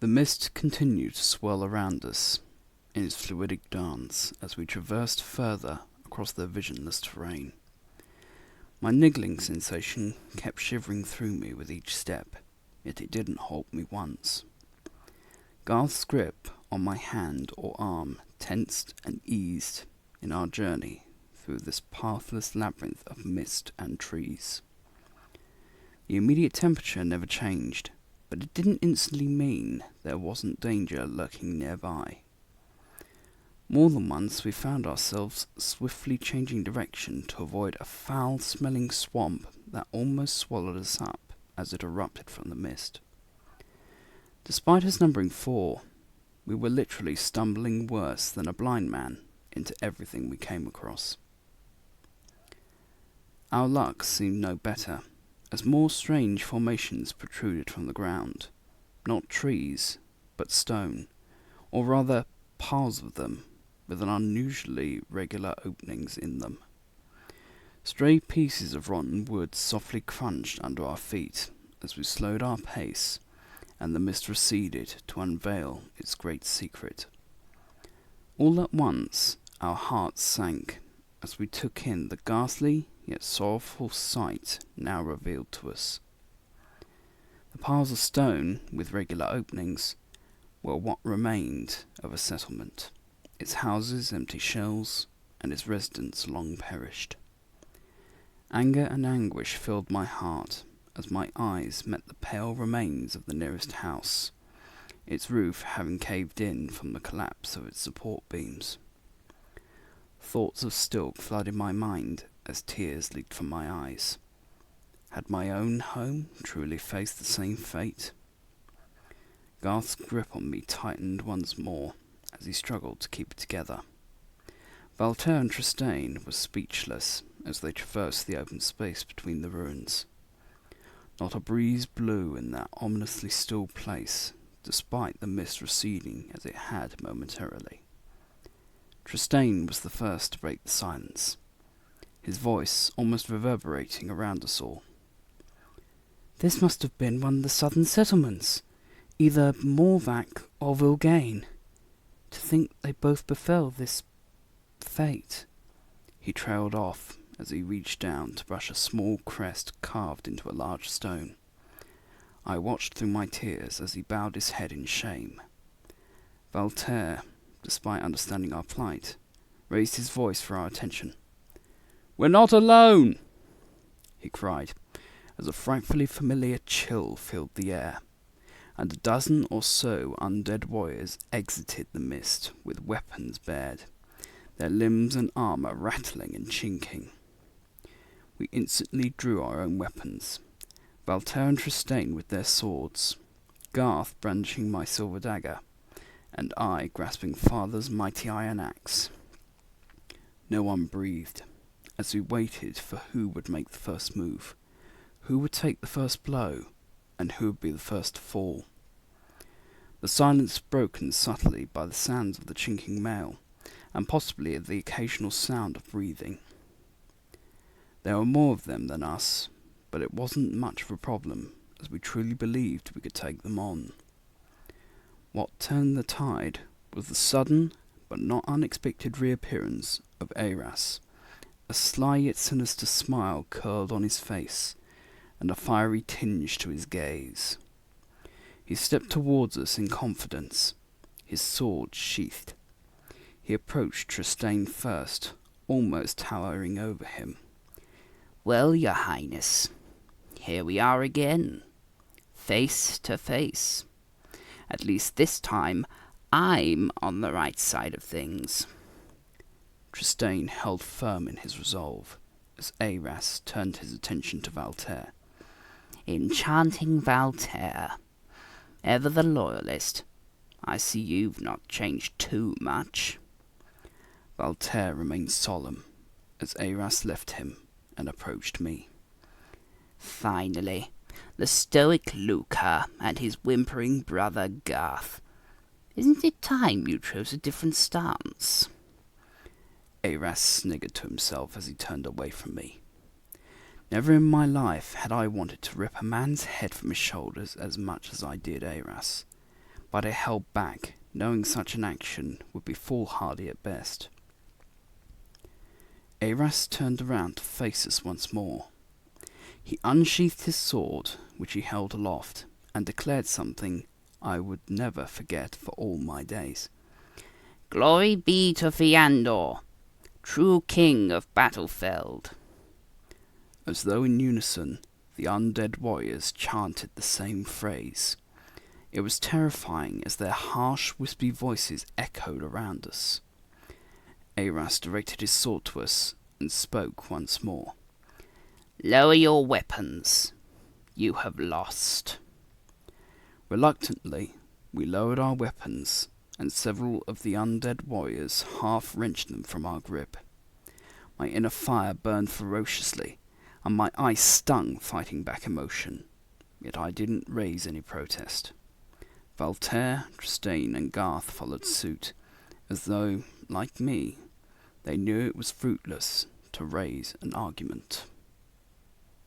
The mist continued to swirl around us in its fluidic dance as we traversed further across the visionless terrain. My niggling sensation kept shivering through me with each step, yet it didn't halt me once. Garth's grip on my hand or arm tensed and eased in our journey through this pathless labyrinth of mist and trees. The immediate temperature never changed, but it didn't instantly mean there wasn't danger lurking nearby. More than once we found ourselves swiftly changing direction to avoid a foul-smelling swamp that almost swallowed us up as it erupted from the mist. Despite us numbering 4, we were literally stumbling worse than a blind man into everything we came across. Our luck seemed no better, as more strange formations protruded from the ground. Not trees, but stone, or rather piles of them, with an unusually regular openings in them. Stray pieces of rotten wood softly crunched under our feet as we slowed our pace, and the mist receded to unveil its great secret. All at once our hearts sank as we took in the ghastly yet sorrowful sight now revealed to us. The piles of stone, with regular openings, were what remained of a settlement, its houses empty shells, and its residents long perished. Anger and anguish filled my heart as my eyes met the pale remains of the nearest house, its roof having caved in from the collapse of its support beams. Thoughts of Stilk flooded my mind as tears leaked from my eyes. Had my own home truly faced the same fate? Garth's grip on me tightened once more as he struggled to keep it together. Valter and Tristane were speechless as they traversed the open space between the ruins. Not a breeze blew in that ominously still place, despite the mist receding as it had momentarily. Tristane was the first to break the silence, his voice almost reverberating around us all. "This must have been one of the southern settlements, either Morvac or Vilgain. To think they both befell this fate." He trailed off as he reached down to brush a small crest carved into a large stone. I watched through my tears as he bowed his head in shame. Valter, despite understanding our plight, raised his voice for our attention. "We're not alone!" he cried, as a frightfully familiar chill filled the air, and a dozen or so undead warriors exited the mist with weapons bared, their limbs and armor rattling and chinking. We instantly drew our own weapons, Valter and Tristane with their swords, Garth brandishing my silver dagger, and I grasping Father's mighty iron axe. No one breathed, as we waited for who would make the first move, who would take the first blow, and who would be the first to fall. The silence broken subtly by the sounds of the chinking mail, and possibly the occasional sound of breathing. There were more of them than us, but it wasn't much of a problem, as we truly believed we could take them on. What turned the tide was the sudden, but not unexpected reappearance of Aras. A sly yet sinister smile curled on his face, and a fiery tinge to his gaze. He stepped towards us in confidence, his sword sheathed. He approached Tristane first, almost towering over him. "Well, your highness, here we are again, face to face. At least this time I'm on the right side of things." Tristane held firm in his resolve, as Aras turned his attention to Valter. "Enchanting Valter, ever the loyalist. I see you've not changed too much." Valter remained solemn, as Aras left him and approached me. "Finally, the stoic Lukah and his whimpering brother Garth. Isn't it time you chose a different stance?" Aras sniggered to himself as he turned away from me. Never in my life had I wanted to rip a man's head from his shoulders as much as I did Aras, but I held back, knowing such an action would be foolhardy at best. Aras turned around to face us once more. He unsheathed his sword, which he held aloft, and declared something I would never forget for all my days. "Glory be to Fiandor, true king of Battlefeld." As though in unison, the undead warriors chanted the same phrase. It was terrifying as their harsh, wispy voices echoed around us. Aras directed his sword to us and spoke once more. "Lower your weapons. You have lost." Reluctantly, we lowered our weapons, and several of the undead warriors half-wrenched them from our grip. My inner fire burned ferociously, and my eyes stung fighting back emotion, yet I didn't raise any protest. Valtaire, Tristane, and Garth followed suit, as though, like me, they knew it was fruitless to raise an argument.